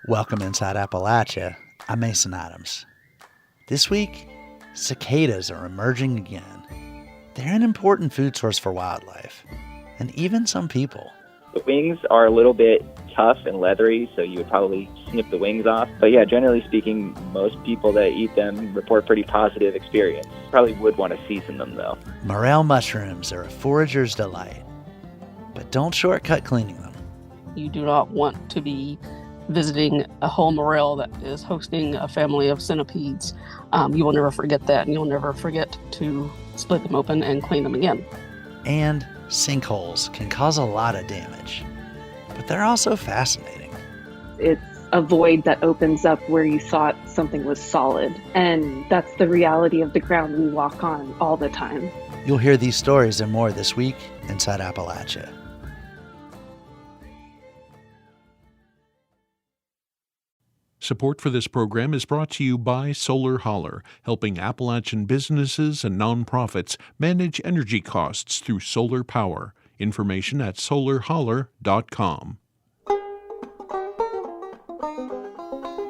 Welcome inside Appalachia. I'm Mason Adams. This week, cicadas are emerging again. They're an important food source for wildlife, and even some people. The wings are a little bit tough and leathery, so you would probably snip the wings off. But yeah, generally speaking, most people that eat them report pretty positive experience. Probably would want to season them though. Morel mushrooms are a forager's delight, but don't shortcut cleaning them. You do not want to be visiting a whole morel that is hosting a family of centipedes. You will never forget that, and you'll never forget to split them open and clean them again. And sinkholes can cause a lot of damage, but they're also fascinating. It's a void that opens up where you thought something was solid, and that's the reality of the ground we walk on all the time. You'll hear these stories and more this week inside Appalachia. Support for this program is brought to you by Solar Holler, helping Appalachian businesses and nonprofits manage energy costs through solar power. Information at solarholler.com.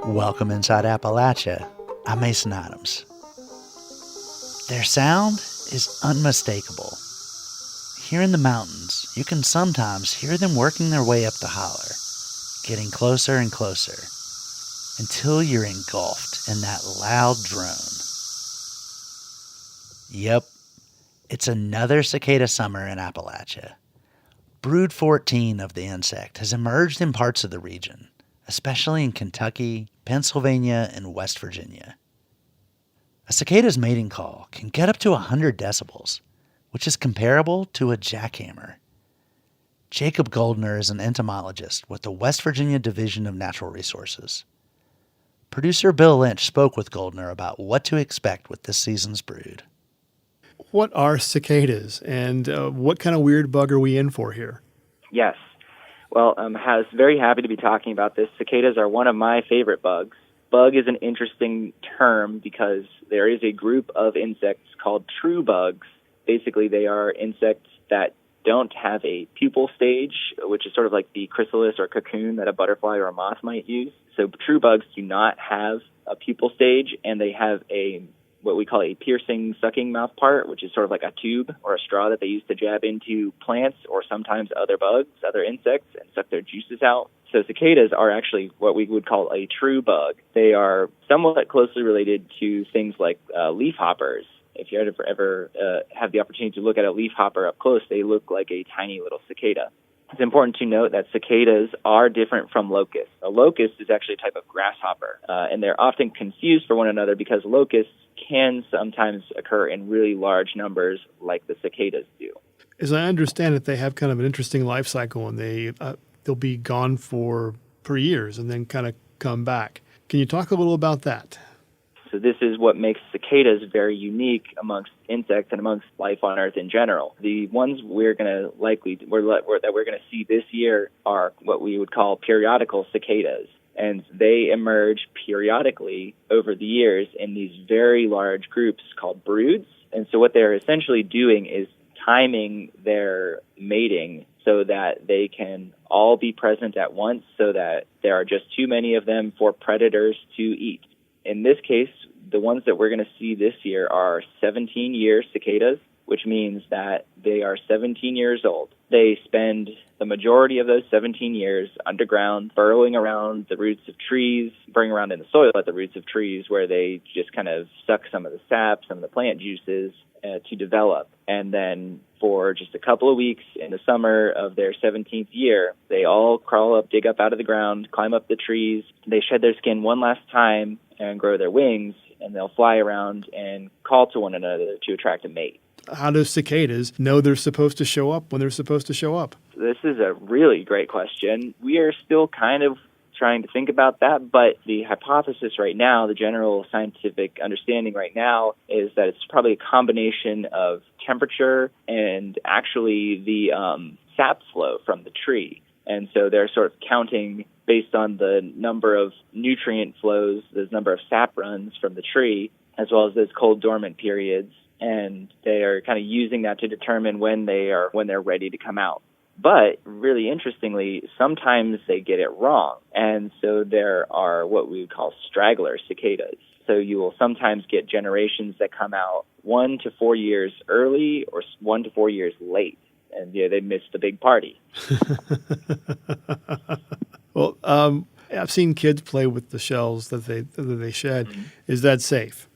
Welcome inside Appalachia. I'm Mason Adams. Their sound is unmistakable. Here in the mountains, you can sometimes hear them working their way up the holler, getting closer and closer, until you're engulfed in that loud drone. Yep, it's another cicada summer in Appalachia. Brood 14 of the insect has emerged in parts of the region, especially in Kentucky, Pennsylvania, and West Virginia. A cicada's mating call can get up to 100 decibels, which is comparable to a jackhammer. Jacob Goldner is an entomologist with the West Virginia Division of Natural Resources. Producer Bill Lynch spoke with Goldner about what to expect with this season's brood. What are cicadas, and what kind of weird bug are we in for here? Yes. Well, I was very happy to be talking about this. Cicadas are one of my favorite bugs. Bug is an interesting term because there is a group of insects called true bugs. Basically, they are insects that don't have a pupal stage, which is sort of like the chrysalis or cocoon that a butterfly or a moth might use. So true bugs do not have a pupal stage, and they have what we call a piercing sucking mouth part, which is sort of like a tube or a straw that they use to jab into plants or sometimes other bugs, other insects, and suck their juices out. So cicadas are actually what we would call a true bug. They are somewhat closely related to things like leafhoppers. If you ever have the opportunity to look at a leafhopper up close, they look like a tiny little cicada. It's important to note that cicadas are different from locusts. A locust is actually a type of grasshopper, and they're often confused for one another because locusts can sometimes occur in really large numbers like the cicadas do. As I understand it, they have kind of an interesting life cycle, and they'll be gone for years and then kind of come back. Can you talk a little about that? So this is what makes cicadas very unique amongst insects and amongst life on Earth in general. The ones we're going to see this year are what we would call periodical cicadas, and they emerge periodically over the years in these very large groups called broods. And so what they're essentially doing is timing their mating so that they can all be present at once, so that there are just too many of them for predators to eat. In this case, the ones that we're going to see this year are 17-year cicadas, which means that they are 17 years old. They spend the majority of those 17 years underground, burrowing around the roots of trees, burrowing around in the soil at the roots of trees, where they just kind of suck some of the sap, some of the plant juices to develop. And then for just a couple of weeks in the summer of their 17th year, they all crawl up, dig up out of the ground, climb up the trees. They shed their skin one last time and grow their wings, and they'll fly around and call to one another to attract a mate. How do cicadas know they're supposed to show up when they're supposed to show up? This is a really great question. We are still kind of trying to think about that, but the hypothesis right now, the general scientific understanding right now, is that it's probably a combination of temperature and actually the sap flow from the tree. And so they're sort of counting based on the number of nutrient flows, the number of sap runs from the tree, as well as those cold dormant periods. And they are kind of using that to determine when they're ready to come out. But really interestingly, sometimes they get it wrong. And so there are what we would call straggler cicadas. So you will sometimes get generations that come out 1 to 4 years early or 1 to 4 years late. And they missed the big party. Well, I've seen kids play with the shells that they shed. Mm-hmm. Is that safe?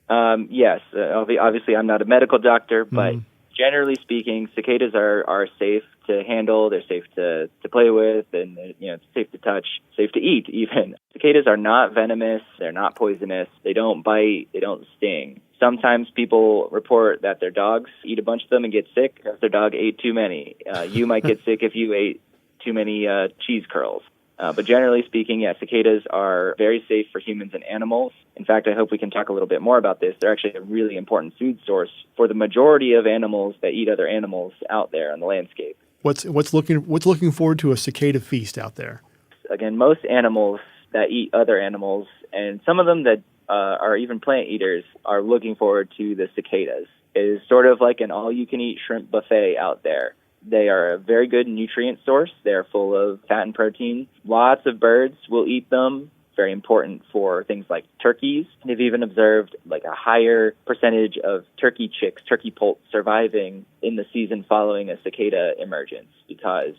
Yes. Obviously, I'm not a medical doctor, but generally speaking, cicadas are safe to handle. They're safe to play with, and it's safe to touch, safe to eat even. Cicadas are not venomous. They're not poisonous. They don't bite. They don't sting. Sometimes people report that their dogs eat a bunch of them and get sick because their dog ate too many. You might get sick if you ate too many cheese curls. But generally speaking, cicadas are very safe for humans and animals. In fact, I hope we can talk a little bit more about this. They're actually a really important food source for the majority of animals that eat other animals out there on the landscape. What's looking forward to a cicada feast out there? Again, most animals that eat other animals, and some of them that are even plant eaters, are looking forward to the cicadas. It is sort of like an all-you-can-eat shrimp buffet out there. They are a very good nutrient source. They're full of fat and protein. Lots of birds will eat them. Very important for things like turkeys. They've even observed like a higher percentage of turkey chicks, turkey poults surviving in the season following a cicada emergence because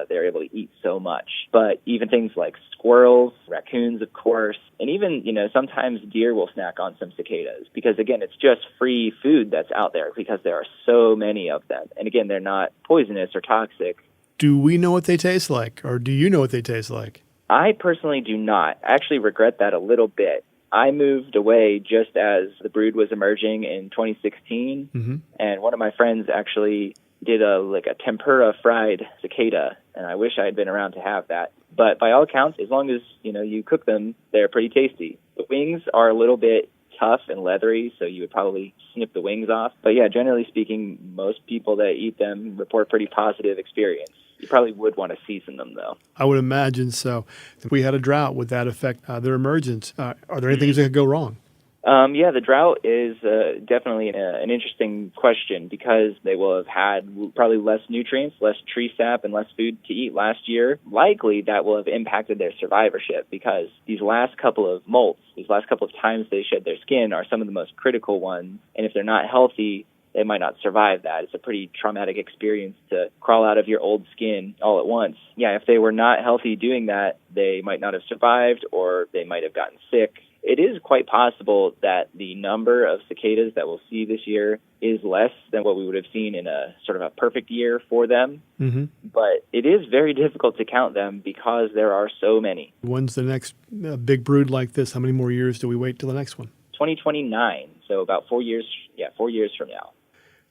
they're able to eat so much. But even things like squirrels, raccoons, of course, and even, sometimes deer will snack on some cicadas because, again, it's just free food that's out there because there are so many of them. And again, they're not poisonous or toxic. Do we know what they taste like, or do you know what they taste like? I personally do not. I actually regret that a little bit. I moved away just as the brood was emerging in 2016, and one of my friends actually did a tempura fried cicada, and I wish I had been around to have that. But by all accounts, as long as you cook them, they're pretty tasty. The wings are a little bit tough and leathery, so you would probably snip the wings off. But yeah, generally speaking, most people that eat them report pretty positive experience. You probably would want to season them, though. I would imagine so. If we had a drought, would that affect their emergence? Are there any things that could go wrong? The drought is definitely an interesting question because they will have had probably less nutrients, less tree sap, and less food to eat last year. Likely that will have impacted their survivorship because these last couple of molts, these last couple of times they shed their skin are some of the most critical ones. And if they're not healthy, they might not survive that. It's a pretty traumatic experience to crawl out of your old skin all at once. Yeah, if they were not healthy doing that, they might not have survived or they might have gotten sick. It is quite possible that the number of cicadas that we'll see this year is less than what we would have seen in a sort of a perfect year for them. But it is very difficult to count them because there are so many. When's the next big brood like this? How many more years do we wait till the next one? 2029, so about 4 years. 4 years from now.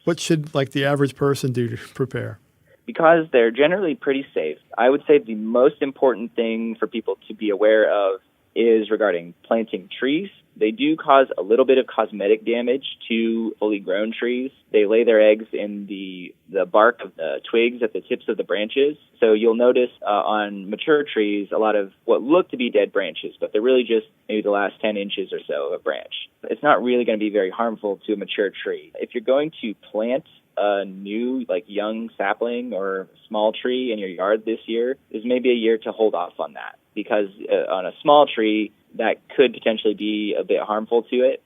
What should the average person do to prepare? Because they're generally pretty safe, I would say the most important thing for people to be aware of is regarding planting trees. They do cause a little bit of cosmetic damage to fully grown trees. They lay their eggs in the bark of the twigs at the tips of the branches. So you'll notice on mature trees a lot of what look to be dead branches, but they're really just maybe the last 10 inches or so of a branch. It's not really going to be very harmful to a mature tree. If you're going to plant a new, young sapling or small tree in your yard this year, there's maybe a year to hold off on that because on a small tree, that could potentially be a bit harmful to it.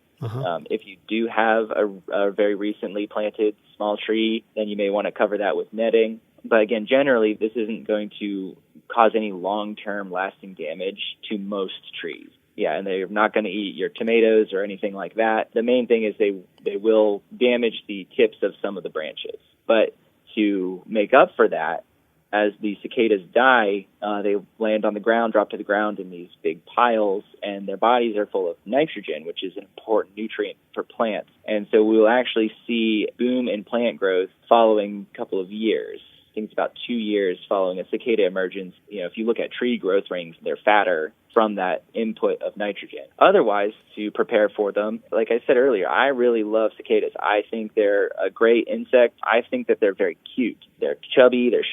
If you do have a very recently planted small tree, then you may want to cover that with netting. But again, generally, this isn't going to cause any long-term lasting damage to most trees. Yeah, and they're not going to eat your tomatoes or anything like that. The main thing is they will damage the tips of some of the branches. But to make up for that, as the cicadas die, they land on the ground, drop to the ground in these big piles, and their bodies are full of nitrogen, which is an important nutrient for plants. And so we will actually see boom in plant growth following a couple of years. I think it's about 2 years following a cicada emergence. If you look at tree growth rings, they're fatter from that input of nitrogen. Otherwise, to prepare for them, like I said earlier, I really love cicadas. I think they're a great insect. I think that they're very cute. They're chubby. They're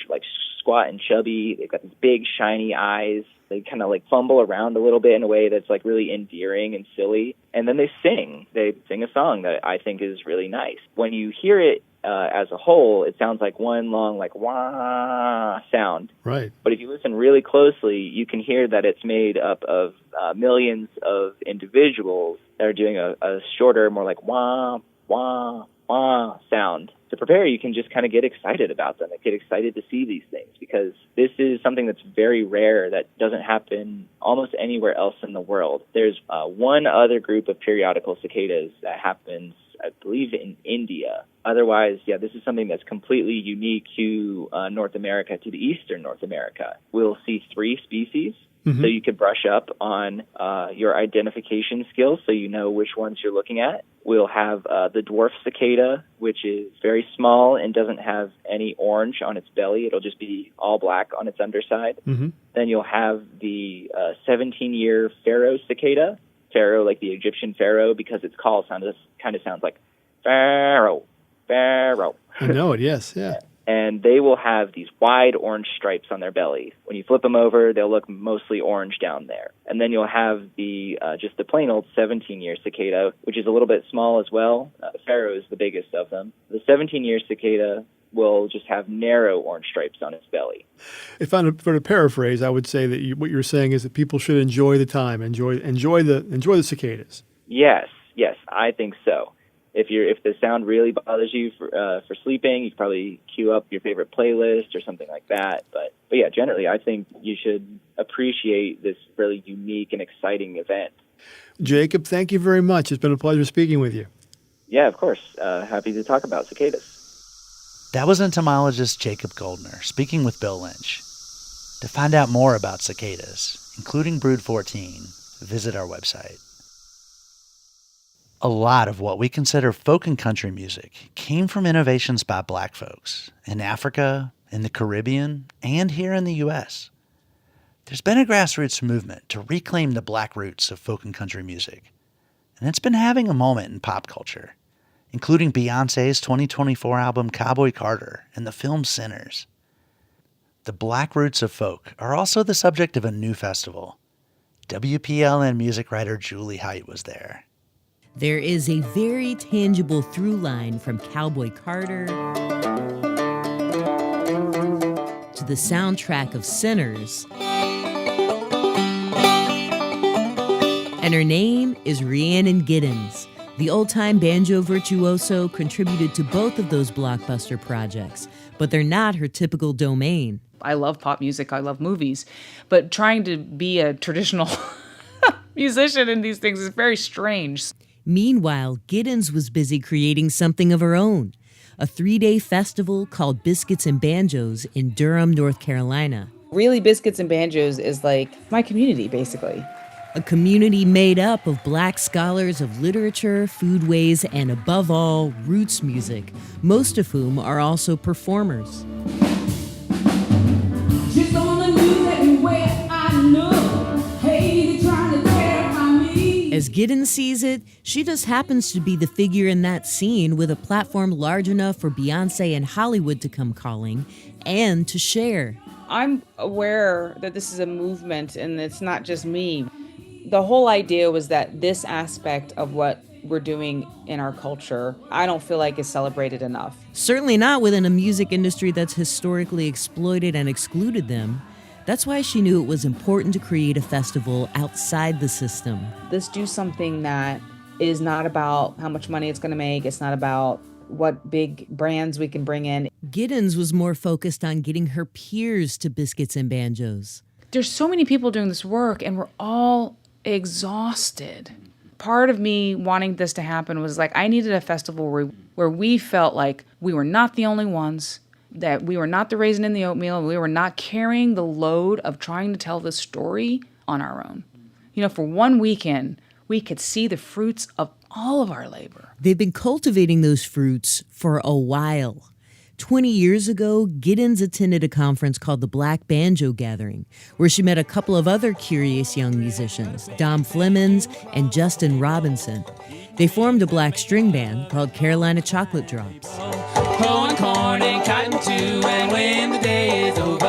squat and chubby. They've got these big, shiny eyes. They kind of fumble around a little bit in a way that's really endearing and silly. And then they sing. They sing a song that I think is really nice. When you hear it as a whole, it sounds like one long, like, wah sound. Right. But if you listen really closely, you can hear that it's made up of millions of individuals that are doing a shorter, more like wah, wah, wah sound. To prepare, you can just kind of get excited about them and get excited to see these things, because this is something that's very rare that doesn't happen almost anywhere else in the world. There's one other group of periodical cicadas that happens, I believe, in India. Otherwise, this is something that's completely unique to North America, to the eastern North America. We'll see 3 species. So you could brush up on your identification skills so you know which ones you're looking at. We'll have the dwarf cicada, which is very small and doesn't have any orange on its belly. It'll just be all black on its underside. Then you'll have the 17-year pharaoh cicada. Pharaoh, like the Egyptian pharaoh, because its call kind of sounds like pharaoh, pharaoh. I know it, yes, yeah. And they will have these wide orange stripes on their belly. When you flip them over, they'll look mostly orange down there. And then you'll have the just the plain old 17-year cicada, which is a little bit small as well. The pharaoh is the biggest of them. The 17-year cicada will just have narrow orange stripes on its belly. If I were to paraphrase, I would say that what you're saying is that people should enjoy the time, enjoy the cicadas. Yes, I think so. If the sound really bothers you for sleeping, you can probably queue up your favorite playlist or something like that. But yeah, generally, I think you should appreciate this really unique and exciting event. Jacob, thank you very much. It's been a pleasure speaking with you. Yeah, of course. Happy to talk about cicadas. That was entomologist Jacob Goldner speaking with Bill Lynch. To find out more about cicadas, including Brood 14, visit our website. A lot of what we consider folk and country music came from innovations by Black folks in Africa, in the Caribbean, and here in the U.S. There's been a grassroots movement to reclaim the Black roots of folk and country music, and it's been having a moment in pop culture, including Beyoncé's 2024 album Cowboy Carter and the film Sinners. The Black roots of folk are also the subject of a new festival. WPLN music writer Julie Height was there. There is a very tangible through line from Cowboy Carter to the soundtrack of Sinners. And her name is Rhiannon Giddens. The old-time banjo virtuoso contributed to both of those blockbuster projects, but they're not her typical domain. I love pop music, I love movies, but trying to be a traditional musician in these things is very strange. Meanwhile, Giddens was busy creating something of her own, a 3-day festival called Biscuits and Banjos in Durham, North Carolina. Really, Biscuits and Banjos is like my community, basically. A community made up of Black scholars of literature, foodways, and above all, roots music, most of whom are also performers. Just on the news everywhere, I know. Hey, they're trying to terrify me. As Giddens sees it, she just happens to be the figure in that scene with a platform large enough for Beyoncé and Hollywood to come calling and to share. I'm aware that this is a movement and it's not just me. The whole idea was that this aspect of what we're doing in our culture, I don't feel like is celebrated enough. Certainly not within a music industry that's historically exploited and excluded them. That's why she knew it was important to create a festival outside the system. Let's do something that is not about how much money it's going to make. It's not about what big brands we can bring in. Giddens was more focused on getting her peers to Biscuits and Banjos. There's so many people doing this work and we're all exhausted. Part of me wanting this to happen was like I needed a festival where we felt like we were not the only ones, that we were not the raisin in the oatmeal, we were not carrying the load of trying to tell this story on our own. You know, for one weekend, we could see the fruits of all of our labor. They've been cultivating those fruits for a while. 20 years ago, Giddens attended a conference called the Black Banjo Gathering, where she met a couple of other curious young musicians, Dom Flemons and Justin Robinson. They formed a black string band called Carolina Chocolate Drops. Pulling corn and cotton too, and when the day is over,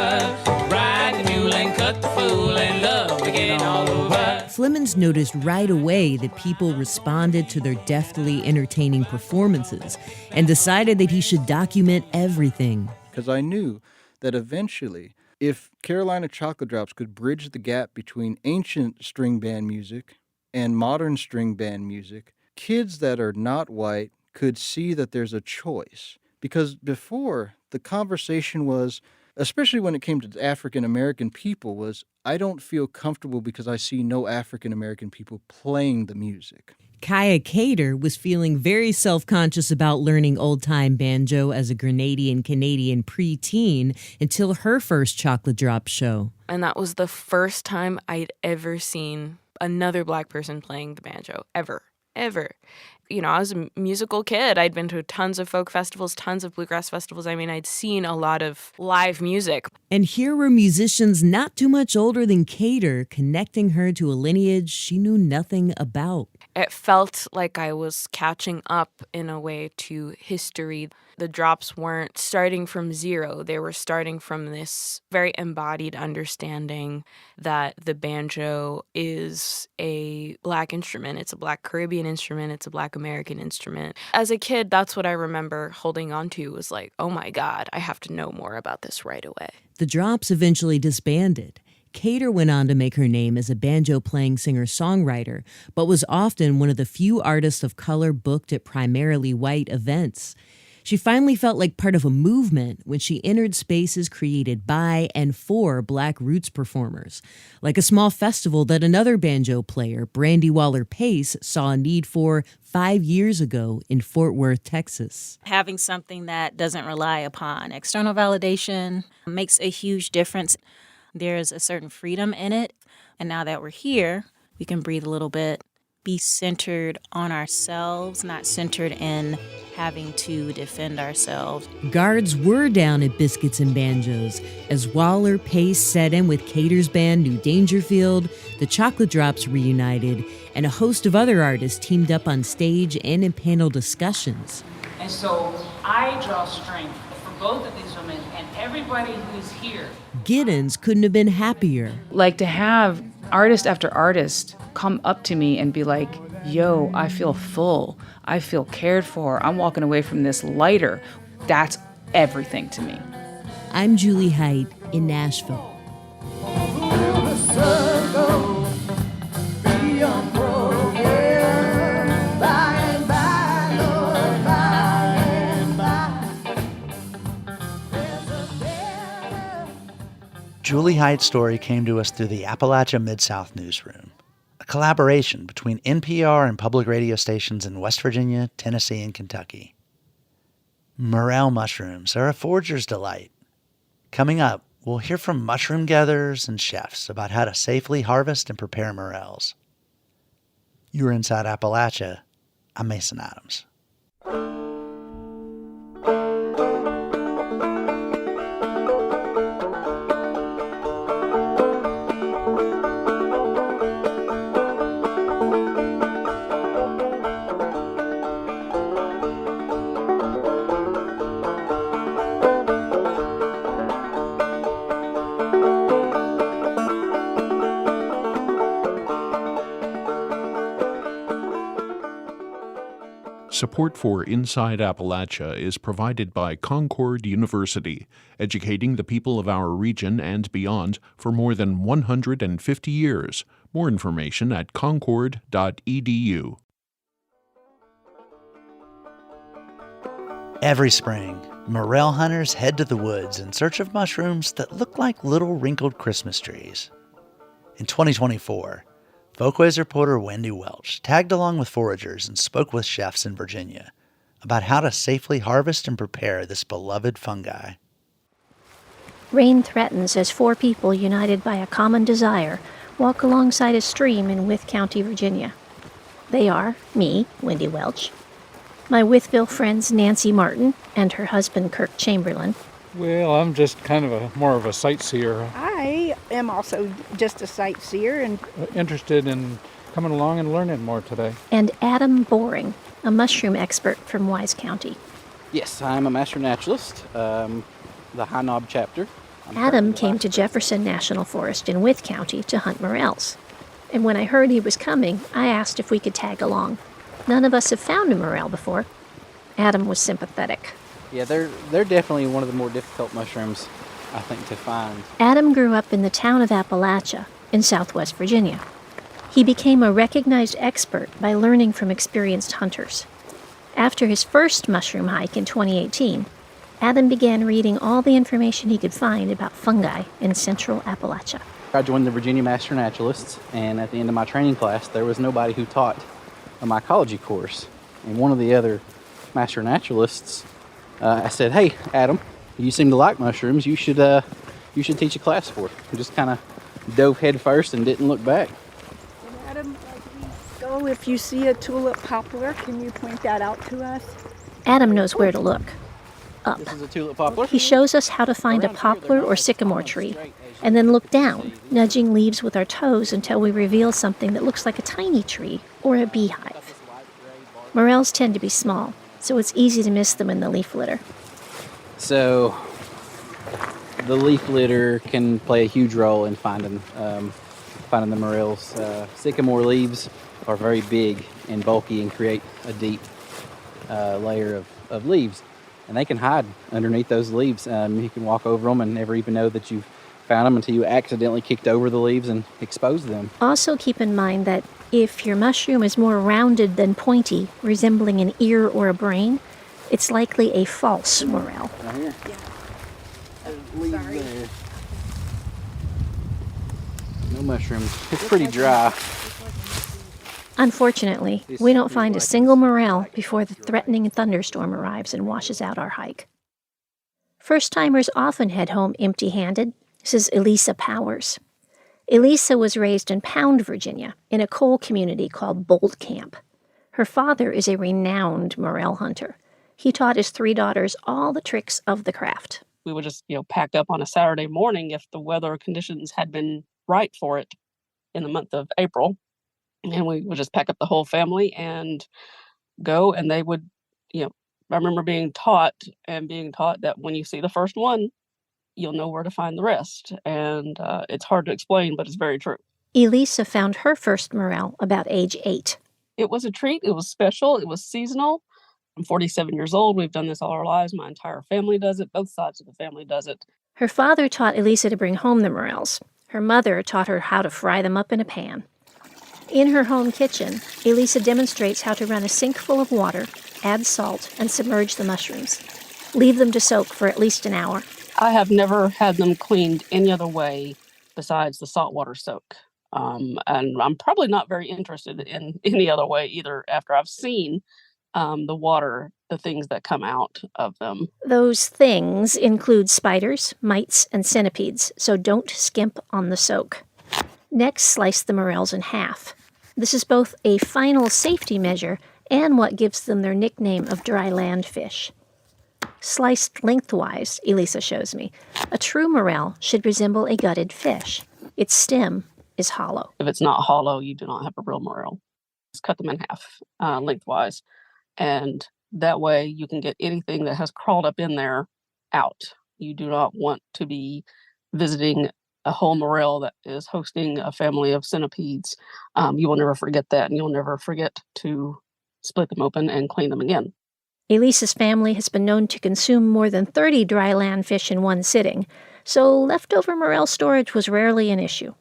ride the mule and cut the fool and love again all over. Flemons Giddens noticed right away that people responded to their deftly entertaining performances and decided that he should document everything. Because I knew that eventually, if Carolina Chocolate Drops could bridge the gap between ancient string band music and modern string band music, kids that are not white could see that there's a choice. Because before, the conversation was, especially when it came to African American people, was I don't feel comfortable because I see no African American people playing the music. Kaya Cater was feeling very self-conscious about learning old-time banjo as a Grenadian-Canadian preteen until her first Chocolate Drop show. And that was the first time I'd ever seen another Black person playing the banjo, ever. You know, I was a musical kid. I'd been to tons of folk festivals, tons of bluegrass festivals. I mean, I'd seen a lot of live music. And here were musicians not too much older than Cater connecting her to a lineage she knew nothing about. It felt like I was catching up in a way to history. The drops weren't starting from zero. They were starting from this very embodied understanding that the banjo is a Black instrument. It's a Black Caribbean instrument. It's a Black American instrument. As a kid, that's what I remember holding on to, was like, oh my God, I have to know more about this right away. The Drops eventually disbanded. Cater went on to make her name as a banjo-playing singer-songwriter, but was often one of the few artists of color booked at primarily white events. She finally felt like part of a movement when she entered spaces created by and for Black roots performers, like a small festival that another banjo player, Brandy Waller-Pace, saw a need for 5 years ago in Fort Worth, Texas. Having something that doesn't rely upon external validation makes a huge difference. There's a certain freedom in it. And now that we're here, we can breathe a little bit, be centered on ourselves, not centered in having to defend ourselves. Guards were down at Biscuits and Banjos as Waller-Pace set in with Cater's band New Dangerfield, the Chocolate Drops reunited, and a host of other artists teamed up on stage and in panel discussions. And so I draw strength for both of these women and everybody who's here. Giddens couldn't have been happier. Like, to have artist after artist come up to me and be like, yo, I feel full. I feel cared for. I'm walking away from this lighter. That's everything to me. I'm Julie Height in Nashville. Julie Height's story came to us through the Appalachia Mid-South newsroom, a collaboration between NPR and public radio stations in West Virginia, Tennessee, and Kentucky. Morel mushrooms are a forager's delight. Coming up, we'll hear from mushroom gatherers and chefs about how to safely harvest and prepare morels. You're Inside Appalachia. I'm Mason Adams. Support for Inside Appalachia is provided by Concord University, educating the people of our region and beyond for more than 150 years. More information at concord.edu. Every spring, morel hunters head to the woods in search of mushrooms that look like little wrinkled Christmas trees. In 2024, Folkways reporter Wendy Welch tagged along with foragers and spoke with chefs in Virginia about how to safely harvest and prepare this beloved fungi. Rain threatens as four people united by a common desire walk alongside a stream in Wythe County, Virginia. They are me, Wendy Welch, my Wytheville friends Nancy Martin and her husband Kirk Chamberlain. Well, I'm just kind of more of a sightseer. I am also just a sightseer and interested in coming along and learning more today. And Adam Boring, a mushroom expert from Wise County. Yes, I'm a master naturalist, the High Knob chapter. Adam came to Jefferson National Forest in Wythe County to hunt morels. and when I heard he was coming, I asked if we could tag along. None of us have found a morel before. Adam was sympathetic. Yeah, they're definitely one of the more difficult mushrooms, I think, to find. Adam grew up in the town of Appalachia in southwest Virginia. He became a recognized expert by learning from experienced hunters. After his first mushroom hike in 2018, Adam began reading all the information he could find about fungi in central Appalachia. I joined the Virginia Master Naturalists, and at the end of my training class, there was nobody who taught a mycology course. And one of the other Master Naturalists, I said, "Hey, Adam, you seem to like mushrooms. You should teach a class for it." And just kind of dove head first and didn't look back. And Adam, go if you see a tulip poplar, can you point that out to us? Adam knows where to look. Up. This is a tulip poplar. He shows us how to find a poplar or sycamore tree, and then look down, nudging leaves with our toes until we reveal something that looks like a tiny tree or a beehive. Morels tend to be small, so it's easy to miss them in the leaf litter. So the leaf litter can play a huge role in finding the morels. Sycamore leaves are very big and bulky and create a deep layer of leaves. And they can hide underneath those leaves. You can walk over them and never even know that you've found them until you accidentally kicked over the leaves and exposed them. Also keep in mind that if your mushroom is more rounded than pointy, resembling an ear or a brain, it's likely a false morel. Right here. Yeah. There. No mushrooms. It's pretty dry. Unfortunately, we don't find a single morel before the threatening thunderstorm arrives and washes out our hike. First-timers often head home empty-handed, says Elisa Powers. Elisa was raised in Pound, Virginia, in a coal community called Bold Camp. Her father is a renowned morel hunter. He taught his 3 daughters all the tricks of the craft. We would just, pack up on a Saturday morning if the weather conditions had been right for it in the month of April. And we would just pack up the whole family and go, and they would, I remember being taught that when you see the first one, you'll know where to find the rest. And it's hard to explain, but it's very true. Elisa found her first morel about age 8. It was a treat. It was special. It was seasonal. I'm 47 years old. We've done this all our lives. My entire family does it. Both sides of the family does it. Her father taught Elisa to bring home the morels. Her mother taught her how to fry them up in a pan. In her home kitchen, Elisa demonstrates how to run a sink full of water, add salt, and submerge the mushrooms. Leave them to soak for at least an hour. I have never had them cleaned any other way besides the saltwater soak. And I'm probably not very interested in any other way either after I've seen the things that come out of them. Those things include spiders, mites, and centipedes, so don't skimp on the soak. Next, slice the morels in half. This is both a final safety measure and what gives them their nickname of dry land fish. Sliced lengthwise, Elisa shows me, a true morel should resemble a gutted fish. Its stem is hollow. If it's not hollow, you do not have a real morel. Just cut them in half lengthwise, and that way you can get anything that has crawled up in there out. You do not want to be visiting a whole morel that is hosting a family of centipedes. You will never forget that, and you'll never forget to split them open and clean them again. Elisa's family has been known to consume more than 30 dry land fish in one sitting, so leftover morel storage was rarely an issue.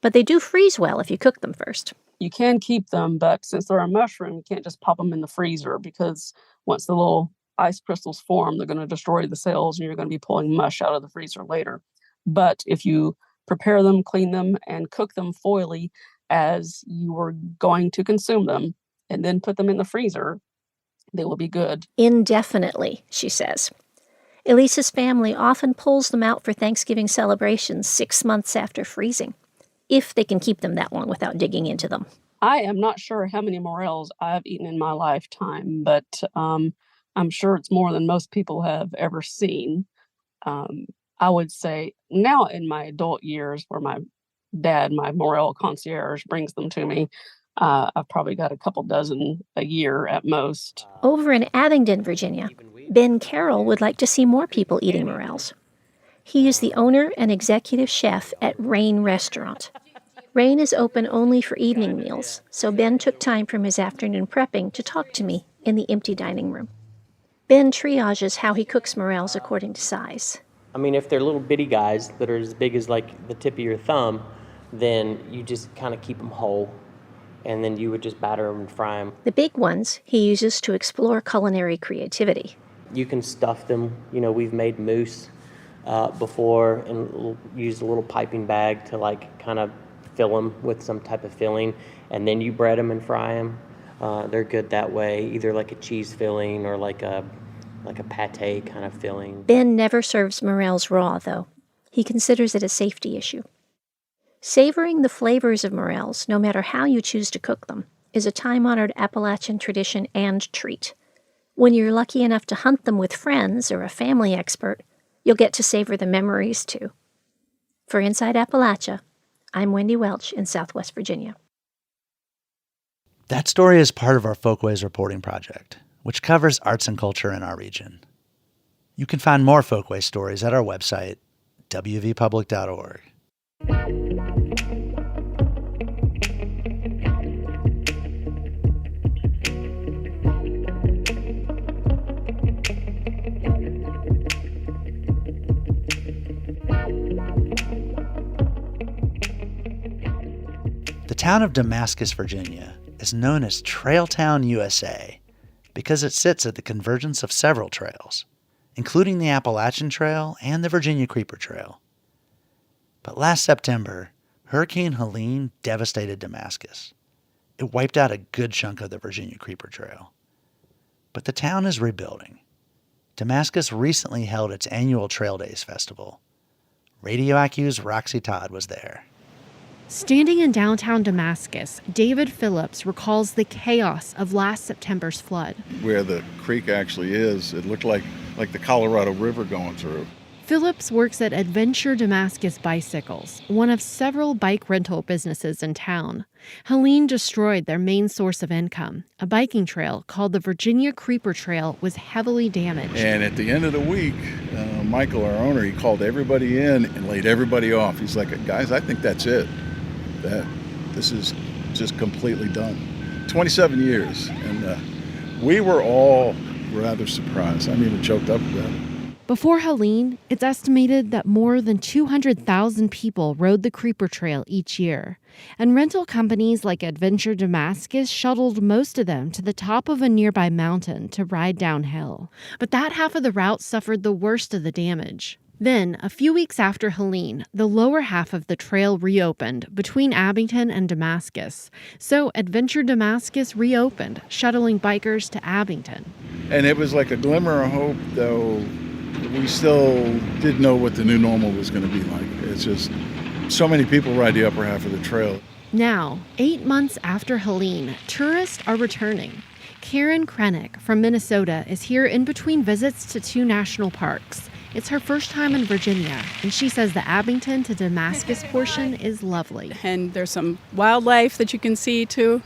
But they do freeze well if you cook them first. You can keep them, but since they're a mushroom, you can't just pop them in the freezer because once the little ice crystals form, they're going to destroy the cells and you're going to be pulling mush out of the freezer later. But if you prepare them, clean them, and cook them foily as you were going to consume them, and then put them in the freezer, they will be good. Indefinitely, she says. Elisa's family often pulls them out for Thanksgiving celebrations 6 months after freezing, if they can keep them that long without digging into them. I am not sure how many morels I've eaten in my lifetime, but I'm sure it's more than most people have ever seen. I would say now in my adult years, where my dad, my morel concierge, brings them to me, I've probably got a couple dozen a year at most. Over in Abingdon, Virginia, Ben Carroll would like to see more people eating morels. He is the owner and executive chef at Rain Restaurant. Rain is open only for evening meals, so Ben took time from his afternoon prepping to talk to me in the empty dining room. Ben triages how he cooks morels according to size. I mean, if they're little bitty guys that are as big as like the tip of your thumb, then you just kind of keep them whole, and then you would just batter them and fry them. The big ones he uses to explore culinary creativity. You can stuff them. You know, we've made mousse before and used a little piping bag to like kind of fill them with some type of filling, and then you bread them and fry them. They're good that way, either like a cheese filling or like a pate kind of filling. Ben never serves morels raw, though. He considers it a safety issue. Savoring the flavors of morels, no matter how you choose to cook them, is a time-honored Appalachian tradition and treat. When you're lucky enough to hunt them with friends or a family expert, you'll get to savor the memories, too. For Inside Appalachia, I'm Wendy Welch in Southwest Virginia. That story is part of our Folkways reporting project, which covers arts and culture in our region. You can find more Folkways stories at our website, wvpublic.org. The town of Damascus, Virginia, is known as Trailtown, USA, because it sits at the convergence of several trails, including the Appalachian Trail and the Virginia Creeper Trail. But last September, Hurricane Helene devastated Damascus. It wiped out a good chunk of the Virginia Creeper Trail. But the town is rebuilding. Damascus recently held its annual Trail Days festival. Radio IQ's Roxy Todd was there. Standing in downtown Damascus, David Phillips recalls the chaos of last September's flood. Where the creek actually is, it looked like the Colorado River going through. Phillips works at Adventure Damascus Bicycles, one of several bike rental businesses in town. Helene destroyed their main source of income. A biking trail called the Virginia Creeper Trail was heavily damaged. And at the end of the week, Michael, our owner, he called everybody in and laid everybody off. He's like, guys, I think that's it. This is just completely done. 27 years, and we were all rather surprised. I'm even choked up about it. Before Helene, it's estimated that more than 200,000 people rode the Creeper Trail each year, and rental companies like Adventure Damascus shuttled most of them to the top of a nearby mountain to ride downhill. But that half of the route suffered the worst of the damage. Then, a few weeks after Helene, the lower half of the trail reopened between Abington and Damascus. So Adventure Damascus reopened, shuttling bikers to Abington. And it was like a glimmer of hope, though we still didn't know what the new normal was going to be like. It's just so many people ride the upper half of the trail. Now, 8 months after Helene, tourists are returning. Karen Krennick from Minnesota is here in between visits to 2 national parks. It's her first time in Virginia, and she says the Abington to Damascus portion is lovely. And there's some wildlife that you can see too.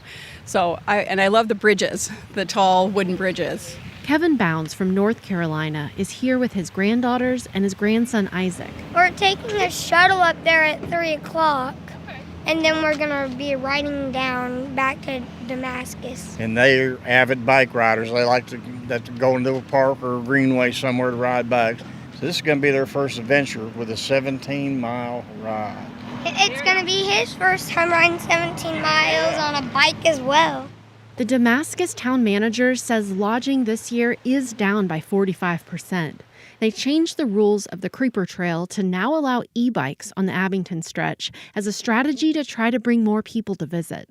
So I love the bridges, the tall wooden bridges. Kevin Bounds from North Carolina is here with his granddaughters and his grandson Isaac. We're taking a shuttle up there at 3 o'clock. And then we're going to be riding down back to Damascus. And they're avid bike riders. They like to go into a park or a greenway somewhere to ride bikes. So this is going to be their first adventure with a 17-mile ride. It's going to be his first time riding 17 miles on a bike as well. The Damascus town manager says lodging this year is down by 45%. They changed the rules of the Creeper Trail to now allow e-bikes on the Abington stretch as a strategy to try to bring more people to visit.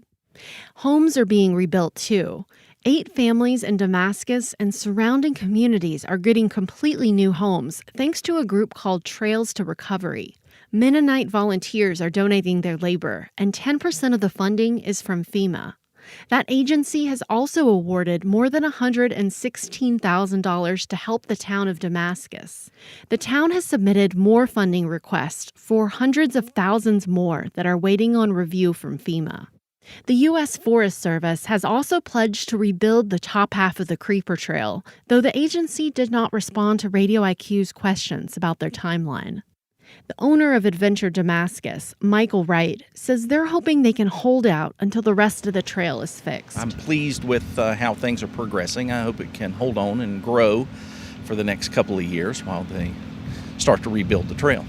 Homes are being rebuilt too. 8 families in Damascus and surrounding communities are getting completely new homes thanks to a group called Trails to Recovery. Mennonite volunteers are donating their labor, and 10% of the funding is from FEMA. That agency has also awarded more than $116,000 to help the town of Damascus. The town has submitted more funding requests for hundreds of thousands more that are waiting on review from FEMA. The U.S. Forest Service has also pledged to rebuild the top half of the Creeper Trail, though the agency did not respond to Radio IQ's questions about their timeline. The owner of Adventure Damascus, Michael Wright, says they're hoping they can hold out until the rest of the trail is fixed. I'm pleased with how things are progressing. I hope it can hold on and grow for the next couple of years while they start to rebuild the trail.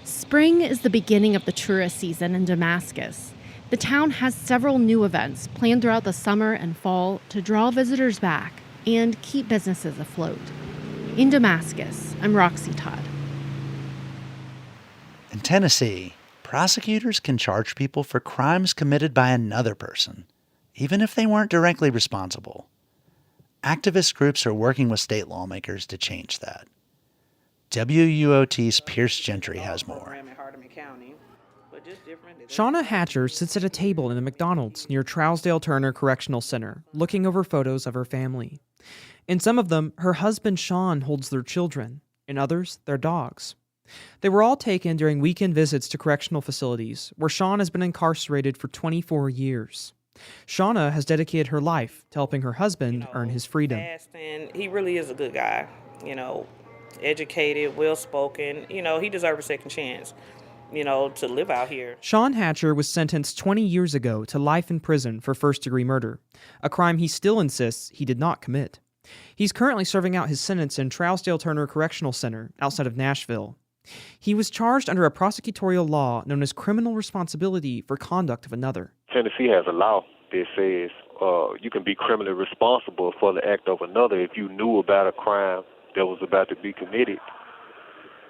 Spring is the beginning of the tourist season in Damascus. The town has several new events planned throughout the summer and fall to draw visitors back and keep businesses afloat. In Damascus, I'm Roxy Todd. In Tennessee, prosecutors can charge people for crimes committed by another person, even if they weren't directly responsible. Activist groups are working with state lawmakers to change that. WUOT's Pierce Gentry has more. Shauna Hatcher sits at a table in a McDonald's near Trousdale Turner Correctional Center, looking over photos of her family. In some of them, her husband Sean holds their children. In others, their dogs. They were all taken during weekend visits to correctional facilities, where Sean has been incarcerated for 24 years. Shauna has dedicated her life to helping her husband earn his freedom. And he really is a good guy, educated, well-spoken. He deserves a second chance, to live out here. Sean Hatcher was sentenced 20 years ago to life in prison for first-degree murder, a crime he still insists he did not commit. He's currently serving out his sentence in Trousdale Turner Correctional Center outside of Nashville. He was charged under a prosecutorial law known as criminal responsibility for conduct of another. Tennessee has a law that says you can be criminally responsible for the act of another if you knew about a crime that was about to be committed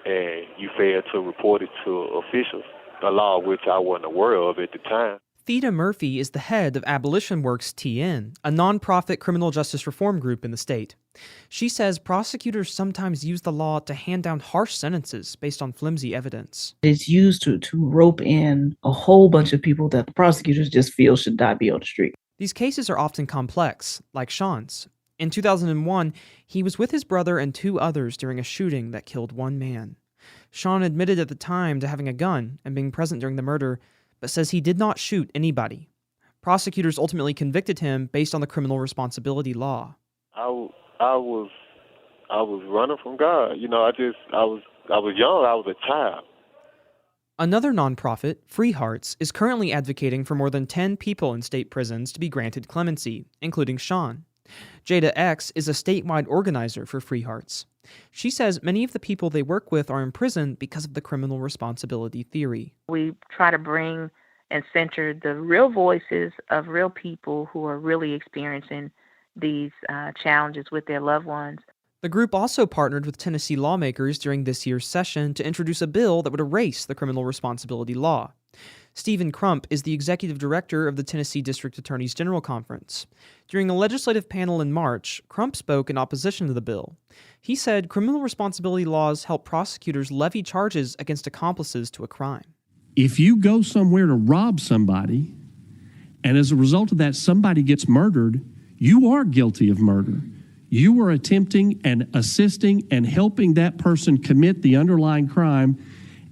and you failed to report it to officials, a law which I wasn't aware of at the time. Theda Murphy is the head of Abolition Works TN, a nonprofit criminal justice reform group in the state. She says prosecutors sometimes use the law to hand down harsh sentences based on flimsy evidence. It's used to rope in a whole bunch of people that the prosecutors just feel should not be on the street. These cases are often complex, like Sean's. In 2001, he was with his brother and 2 others during a shooting that killed 1 man. Sean admitted at the time to having a gun and being present during the murder, but says he did not shoot anybody. Prosecutors ultimately convicted him based on the criminal responsibility law. I was running from God. I was young. I was a child. Another nonprofit, Free Hearts, is currently advocating for more than 10 people in state prisons to be granted clemency, including Sean. Jada X is a statewide organizer for Free Hearts. She says many of the people they work with are in prison because of the criminal responsibility theory. We try to bring and center the real voices of real people who are really experiencing these challenges with their loved ones. The group also partnered with Tennessee lawmakers during this year's session to introduce a bill that would erase the criminal responsibility law. Stephen Crump is the executive director of the Tennessee District Attorneys General Conference. During a legislative panel in March, Crump spoke in opposition to the bill. He said criminal responsibility laws help prosecutors levy charges against accomplices to a crime. If you go somewhere to rob somebody, and as a result of that somebody gets murdered, you are guilty of murder. You are attempting and assisting and helping that person commit the underlying crime.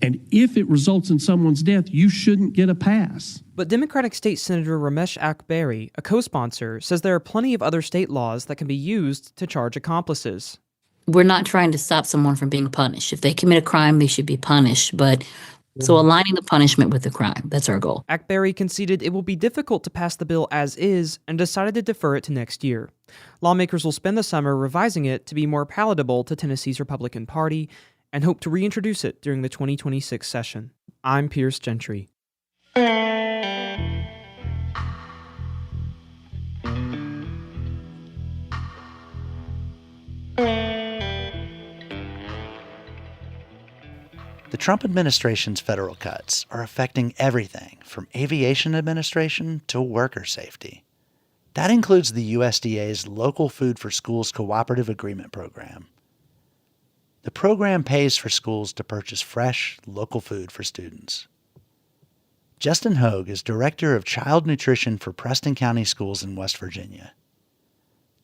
And if it results in someone's death, you shouldn't get a pass. But Democratic State Senator Ramesh Akbari, a co-sponsor, says there are plenty of other state laws that can be used to charge accomplices. We're not trying to stop someone from being punished. If they commit a crime, they should be punished. So aligning the punishment with the crime, that's our goal. Akbari conceded it will be difficult to pass the bill as is and decided to defer it to next year. Lawmakers will spend the summer revising it to be more palatable to Tennessee's Republican Party and hope to reintroduce it during the 2026 session. I'm Pierce Gentry. The Trump administration's federal cuts are affecting everything from aviation administration to worker safety. That includes the USDA's Local Food for Schools Cooperative Agreement Program. The program pays for schools to purchase fresh, local food for students. Justin Hogue is Director of Child Nutrition for Preston County Schools in West Virginia.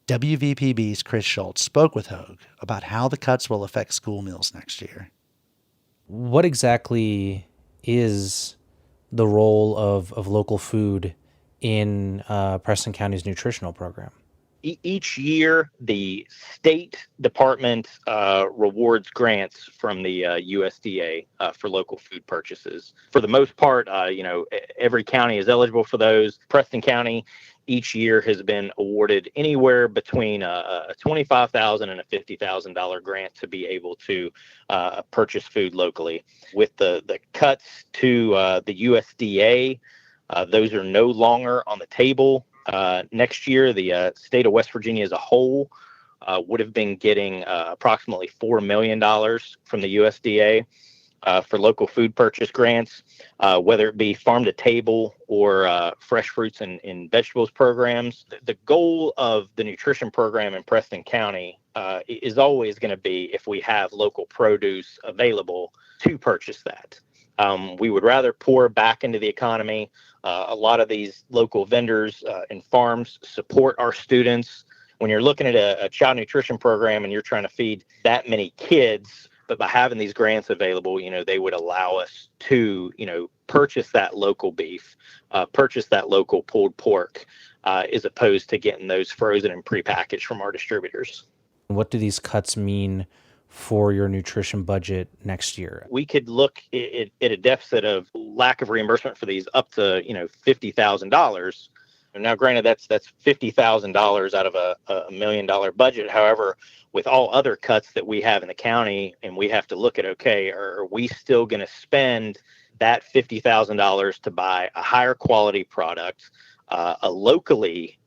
WVPB's Chris Schultz spoke with Hogue about how the cuts will affect school meals next year. What exactly is the role of local food in Preston County's nutritional program? Each year, the State Department rewards grants from the USDA for local food purchases. For the most part, every county is eligible for those. Preston County each year has been awarded anywhere between a $25,000 and a $50,000 grant to be able to purchase food locally. With the cuts to the USDA, those are no longer on the table. Next year, the state of West Virginia as a whole would have been getting approximately $4 million from the USDA for local food purchase grants, whether it be farm to table or fresh fruits and vegetables programs. The goal of the nutrition program in Preston County is always going to be, if we have local produce available, to purchase that. We would rather pour back into the economy. A lot of these local vendors and farms support our students. When you're looking at a child nutrition program and you're trying to feed that many kids, but by having these grants available, they would allow us to, purchase that local beef, purchase that local pulled pork, as opposed to getting those frozen and prepackaged from our distributors. What do these cuts mean for your nutrition budget next year? We could look at a deficit of lack of reimbursement for these up to, $50,000. Now, granted, that's $50,000 out of a $1 million budget. However, with all other cuts that we have in the county, and we have to look at, okay, are we still going to spend that $50,000 to buy a higher quality product, a locally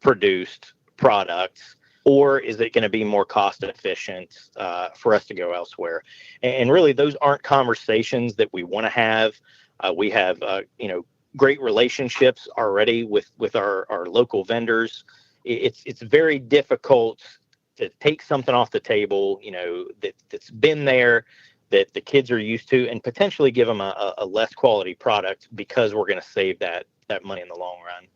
produced product, or is it going to be more cost efficient for us to go elsewhere? And really, those aren't conversations that we want to have. We have, great relationships already with our local vendors. It's very difficult to take something off the table, that's been there, that the kids are used to, and potentially give them a less quality product because we're going to save that money in the long run.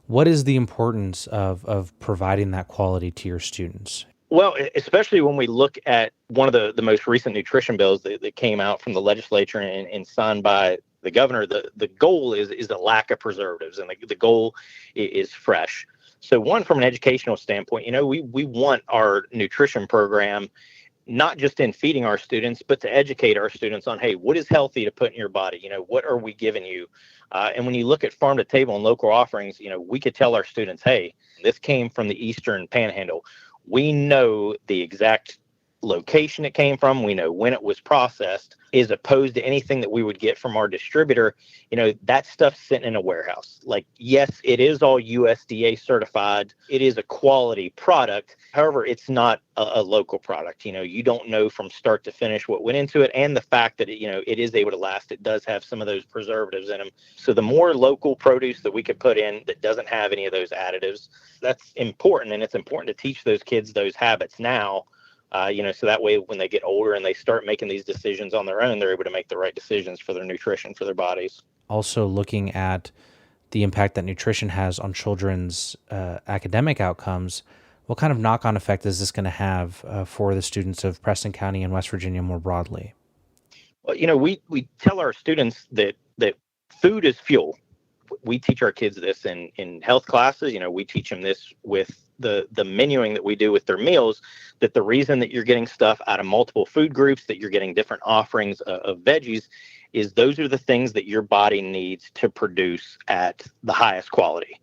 What is the importance of providing that quality to your students? Well, especially when we look at one of the most recent nutrition bills that came out from the legislature and signed by the governor, the goal is the lack of preservatives, and the goal is fresh. So one, from an educational standpoint, we want our nutrition program not just in feeding our students, but to educate our students on, hey, what is healthy to put in your body? What are we giving you? And when you look at farm to table and local offerings, we could tell our students, hey, this came from the Eastern Panhandle. We know the exact location it came from. We know when it was processed, as opposed to anything that we would get from our distributor. That stuff's sitting in a warehouse. Like, yes, it is all USDA certified. It is a quality product. However, it's not a local product. You don't know from start to finish what went into it, and the fact that it is able to last. It does have some of those preservatives in them. So the more local produce that we could put in that doesn't have any of those additives, that's important. And it's important to teach those kids those habits now. So that way when they get older and they start making these decisions on their own, they're able to make the right decisions for their nutrition, for their bodies. Also looking at the impact that nutrition has on children's academic outcomes, what kind of knock-on effect is this going to have for the students of Preston County and West Virginia more broadly? Well, we tell our students that food is fuel. We teach our kids this in health classes. We teach them this with the menuing that we do with their meals, that the reason that you're getting stuff out of multiple food groups, that you're getting different offerings of veggies, is those are the things that your body needs to produce at the highest quality.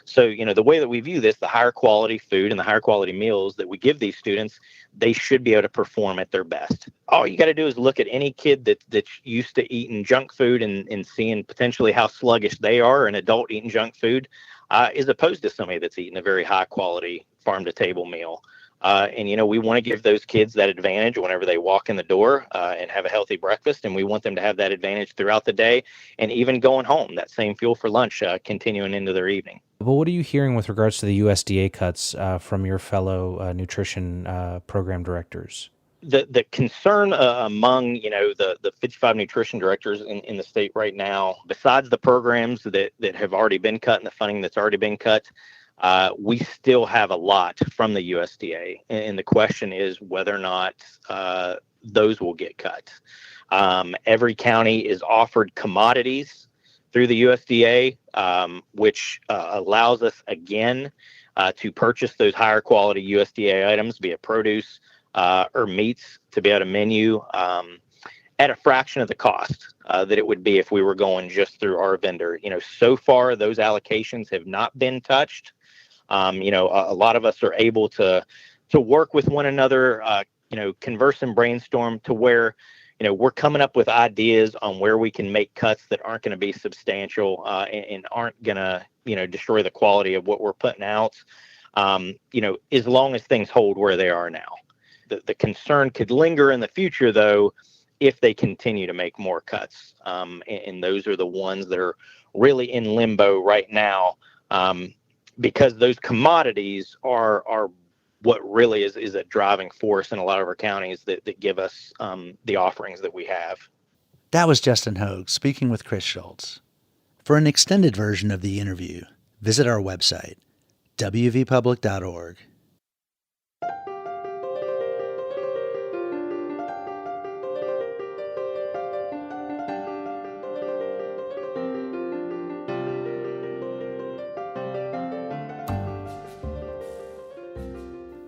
So, the way that we view this, the higher quality food and the higher quality meals that we give these students, they should be able to perform at their best. All you got to do is look at any kid that's used to eating junk food and seeing potentially how sluggish they are, an adult eating junk food, as opposed to somebody that's eating a very high quality farm to table meal. And we want to give those kids that advantage whenever they walk in the door and have a healthy breakfast. And we want them to have that advantage throughout the day and even going home, that same fuel for lunch, continuing into their evening. Well, what are you hearing with regards to the USDA cuts from your fellow nutrition program directors? The concern among, the 55 nutrition directors in the state right now, besides the programs that have already been cut and the funding that's already been cut, we still have a lot from the USDA. And the question is whether or not those will get cut. Every county is offered commodities through the USDA, which allows us, again, to purchase those higher quality USDA items, be it produce or meats, to be at a menu at a fraction of the cost that it would be if we were going just through our vendor. So far those allocations have not been touched. A lot of us are able to work with one another, converse and brainstorm to where, we're coming up with ideas on where we can make cuts that aren't going to be substantial and aren't going to, destroy the quality of what we're putting out, as long as things hold where they are now. The concern could linger in the future, though, if they continue to make more cuts. And those are the ones that are really in limbo right now, because those commodities are what really is a driving force in a lot of our counties that give us the offerings that we have. That was Justin Hogue speaking with Chris Schultz. For an extended version of the interview, visit our website, wvpublic.org.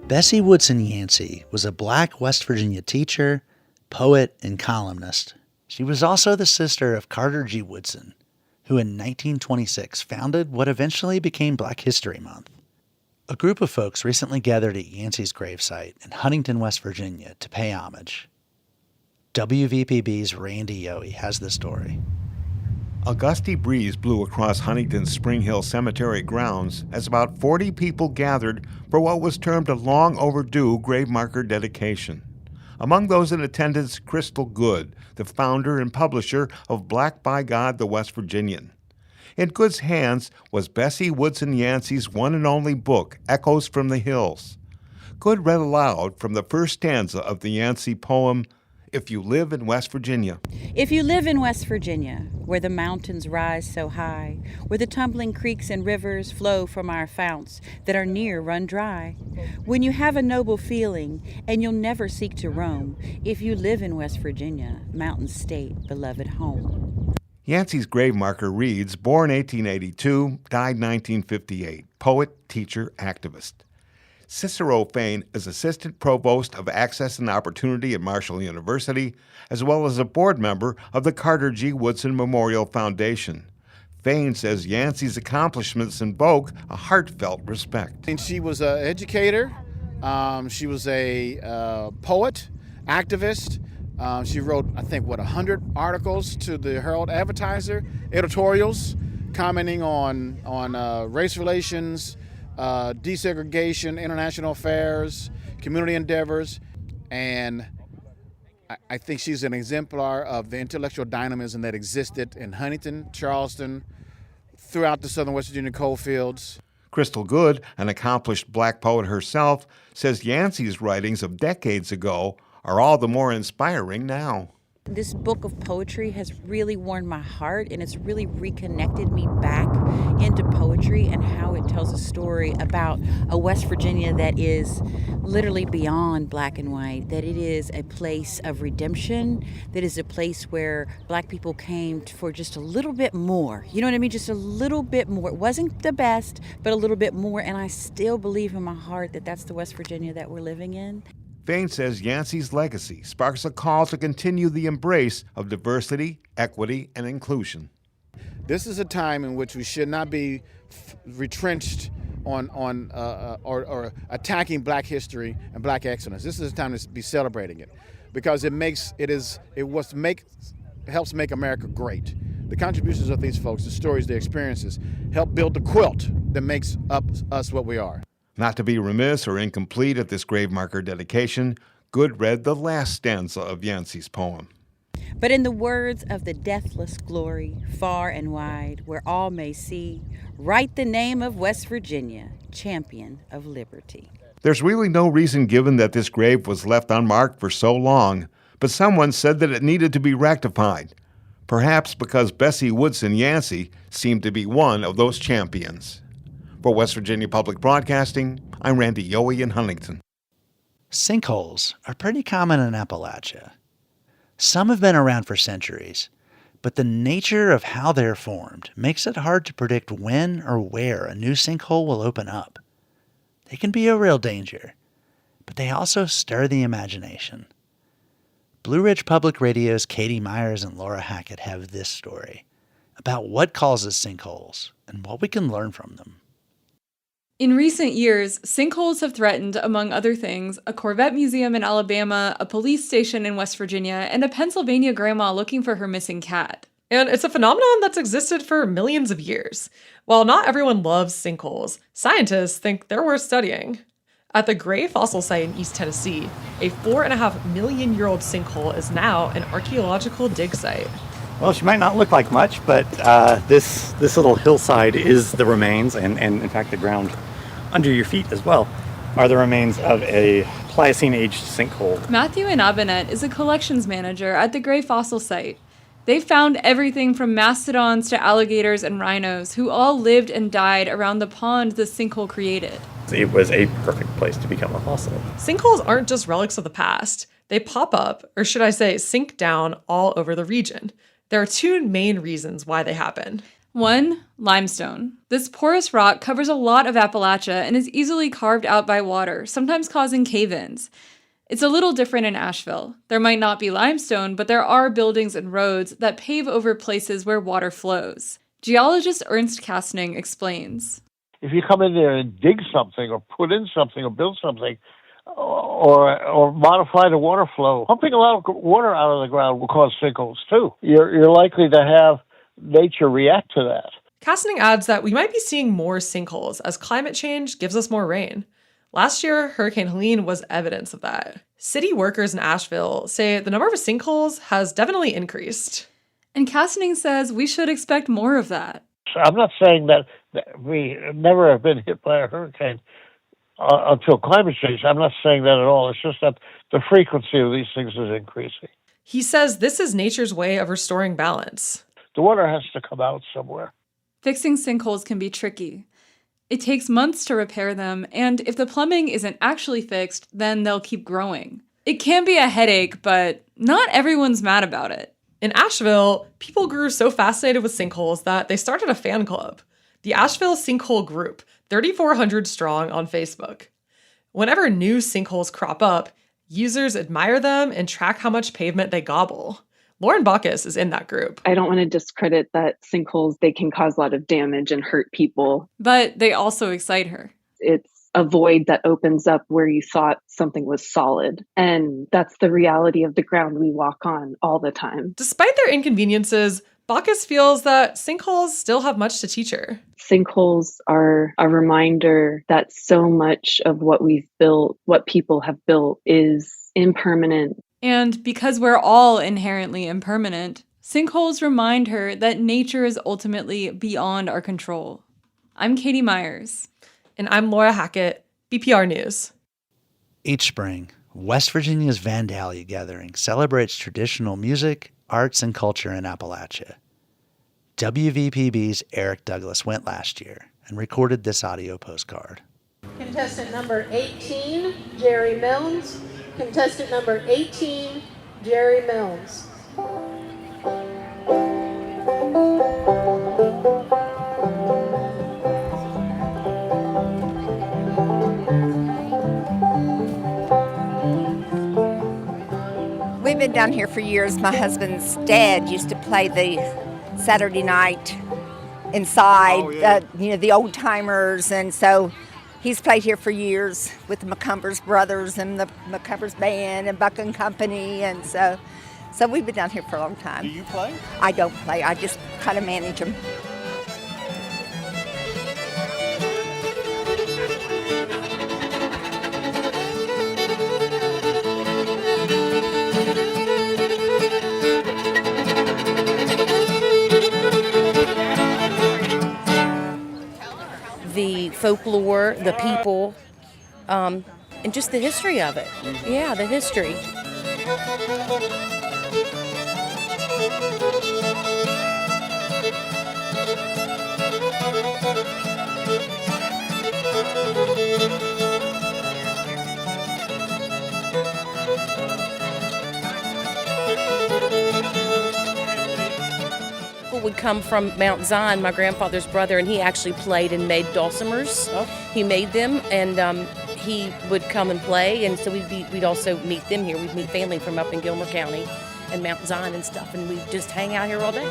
Bessie Woodson Yancey was a Black West Virginia teacher, poet, and columnist. She was also the sister of Carter G. Woodson, who in 1926 founded what eventually became Black History Month. A group of folks recently gathered at Yancey's gravesite in Huntington, West Virginia to pay homage. WVPB's Randy Yohe has the story. A gusty breeze blew across Huntington's Spring Hill Cemetery grounds as about 40 people gathered for what was termed a long overdue grave marker dedication. Among those in attendance, Crystal Good, the founder and publisher of Black by God, the West Virginian. In Good's hands was Bessie Woodson Yancey's one and only book, Echoes from the Hills. Good read aloud from the first stanza of the Yancey poem, If You Live in West Virginia. If you live in West Virginia, where the mountains rise so high, where the tumbling creeks and rivers flow from our founts that are near run dry, when you have a noble feeling and you'll never seek to roam, if you live in West Virginia, mountain state, beloved home. Yancey's grave marker reads, born 1882, died 1958, poet, teacher, activist. Cicero Fain is Assistant Provost of Access and Opportunity at Marshall University, as well as a board member of the Carter G. Woodson Memorial Foundation. Fain says Yancey's accomplishments invoke a heartfelt respect. And she was an educator. She was a poet, activist. She wrote, 100 articles to the Herald Advertiser, editorials, commenting on race relations, desegregation, international affairs, community endeavors, and I think she's an exemplar of the intellectual dynamism that existed in Huntington, Charleston, throughout the southern West Virginia coal fields. Crystal Good, an accomplished Black poet herself, says Yancey's writings of decades ago are all the more inspiring now. This book of poetry has really warmed my heart, and it's really reconnected me back into poetry and how it tells a story about a West Virginia that is literally beyond black and white, that it is a place of redemption, that is a place where Black people came for just a little bit more. You know what I mean? Just a little bit more. It wasn't the best, but a little bit more, and I still believe in my heart that that's the West Virginia that we're living in. Fain says Yancey's legacy sparks a call to continue the embrace of diversity, equity, and inclusion. This is a time in which we should not be retrenched or attacking Black history and Black excellence. This is a time to be celebrating it, because helps make America great. The contributions of these folks, the stories, their experiences, help build the quilt that makes up us what we are. Not to be remiss or incomplete at this grave marker dedication, Good read the last stanza of Yancey's poem. But in the words of the deathless glory, far and wide, where all may see, write the name of West Virginia, champion of liberty. There's really no reason given that this grave was left unmarked for so long, but someone said that it needed to be rectified, perhaps because Bessie Woodson Yancey seemed to be one of those champions. For West Virginia Public Broadcasting, I'm Randy Yohe in Huntington. Sinkholes are pretty common in Appalachia. Some have been around for centuries, but the nature of how they're formed makes it hard to predict when or where a new sinkhole will open up. They can be a real danger, but they also stir the imagination. Blue Ridge Public Radio's Katie Myers and Laura Hackett have this story about what causes sinkholes and what we can learn from them. In recent years, sinkholes have threatened, among other things, a Corvette museum in Alabama, a police station in West Virginia, and a Pennsylvania grandma looking for her missing cat. And it's a phenomenon that's existed for millions of years. While not everyone loves sinkholes, scientists think they're worth studying. At the Gray Fossil Site in East Tennessee, a 4.5 million year old sinkhole is now an archaeological dig site. Well, she might not look like much, but this little hillside is the remains, and in fact the ground under your feet as well are the remains of a Pliocene-aged sinkhole. Matthew Inabinet is a collections manager at the Gray Fossil Site. They found everything from mastodons to alligators and rhinos who all lived and died around the pond the sinkhole created. It was a perfect place to become a fossil. Sinkholes aren't just relics of the past. They pop up, or should I say sink down, all over the region. There are two main reasons why they happen. One, limestone. This porous rock covers a lot of Appalachia and is easily carved out by water, sometimes causing cave-ins. It's a little different in Asheville. There might not be limestone, but there are buildings and roads that pave over places where water flows. Geologist Ernst Kastning explains. If you come in there and dig something or put in something or build something or modify the water flow, pumping a lot of water out of the ground will cause sinkholes too. You're likely to have nature react to that. Kastning adds that we might be seeing more sinkholes as climate change gives us more rain. Last year, Hurricane Helene was evidence of that. City workers in Asheville say the number of sinkholes has definitely increased. And Kastning says we should expect more of that. I'm not saying that we never have been hit by a hurricane until climate change. I'm not saying that at all. It's just that the frequency of these things is increasing. He says this is nature's way of restoring balance. The water has to come out somewhere. Fixing sinkholes can be tricky. It takes months to repair them, and if the plumbing isn't actually fixed, then they'll keep growing. It can be a headache, but not everyone's mad about it. In Asheville, people grew so fascinated with sinkholes that they started a fan club, the Asheville Sinkhole Group, 3,400 strong on Facebook. Whenever new sinkholes crop up, users admire them and track how much pavement they gobble. Lauren Bacchus is in that group. I don't want to discredit that sinkholes, they can cause a lot of damage and hurt people. But they also excite her. It's a void that opens up where you thought something was solid. And that's the reality of the ground we walk on all the time. Despite their inconveniences, Bacchus feels that sinkholes still have much to teach her. Sinkholes are a reminder that so much of what we've built, what people have built, is impermanent. And because we're all inherently impermanent, sinkholes remind her that nature is ultimately beyond our control. I'm Katie Myers. And I'm Laura Hackett, BPR News. Each spring, West Virginia's Vandalia Gathering celebrates traditional music, arts, and culture in Appalachia. WVPB's Eric Douglas went last year and recorded this audio postcard. Contestant number 18, Jerry Milnes. Contestant number 18, Jerry Milnes. We've been down here for years. My husband's dad used to play the Saturday night inside, the old timers, and so he's played here for years with the McCumbers brothers and the McCumbers band and Buck and Company, and so we've been down here for a long time. Do you play? I don't play. I just kind of manage them. The folklore, the people, and just the history of it. Yeah, the history. Well, we come from Mount Zion, my grandfather's brother, and he actually played and made dulcimers. He made them, and he would come and play, and so we'd also meet them here. We'd meet family from up in Gilmer County and Mount Zion and stuff, and we'd just hang out here all day.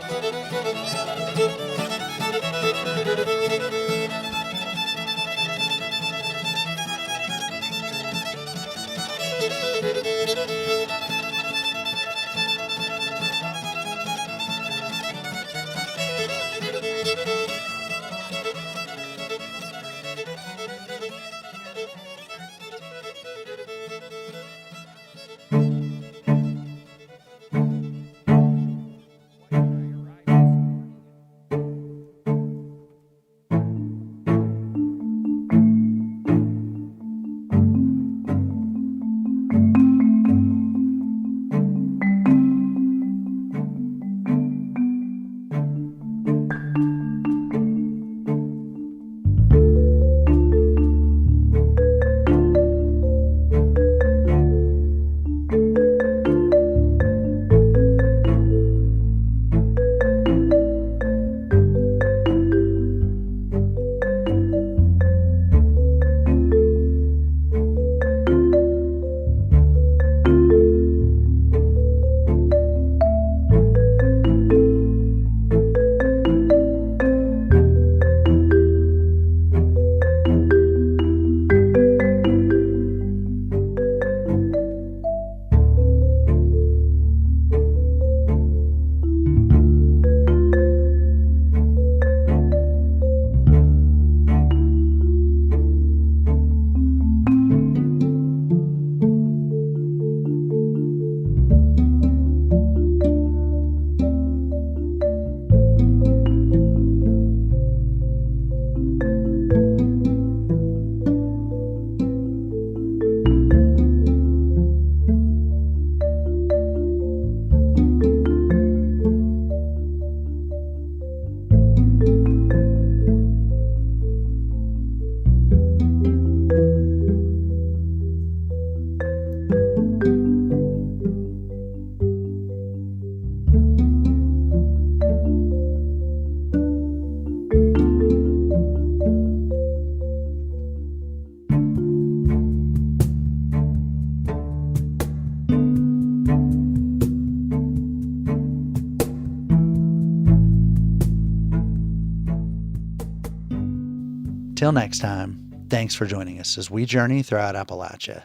Till next time, thanks for joining us as we journey throughout Appalachia.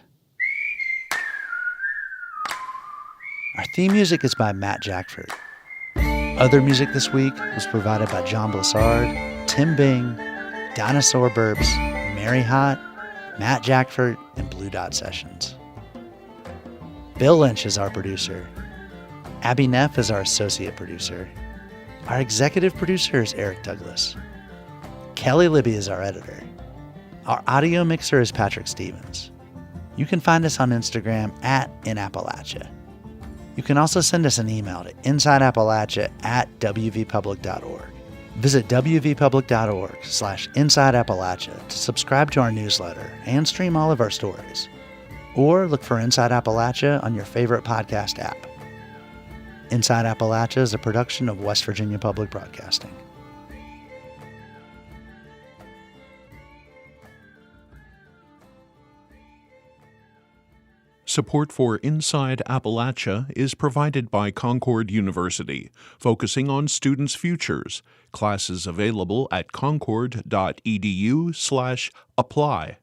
Our theme music is by Matt Jackford. Other music this week was provided by John Blessard, Tim Bing, Dinosaur Burps, Mary Hott, Matt Jackford, and Blue Dot Sessions. Bill Lynch is our producer. Abby Neff is our associate producer. Our executive producer is Eric Douglas. Kelly Libby is our editor. Our audio mixer is Patrick Stevens. You can find us on Instagram @inappalachia. You can also send us an email to insideappalachia@wvpublic.org. Visit wvpublic.org/insideappalachia to subscribe to our newsletter and stream all of our stories. Or look for Inside Appalachia on your favorite podcast app. Inside Appalachia is a production of West Virginia Public Broadcasting. Support for Inside Appalachia is provided by Concord University, focusing on students' futures. Classes available at concord.edu/apply.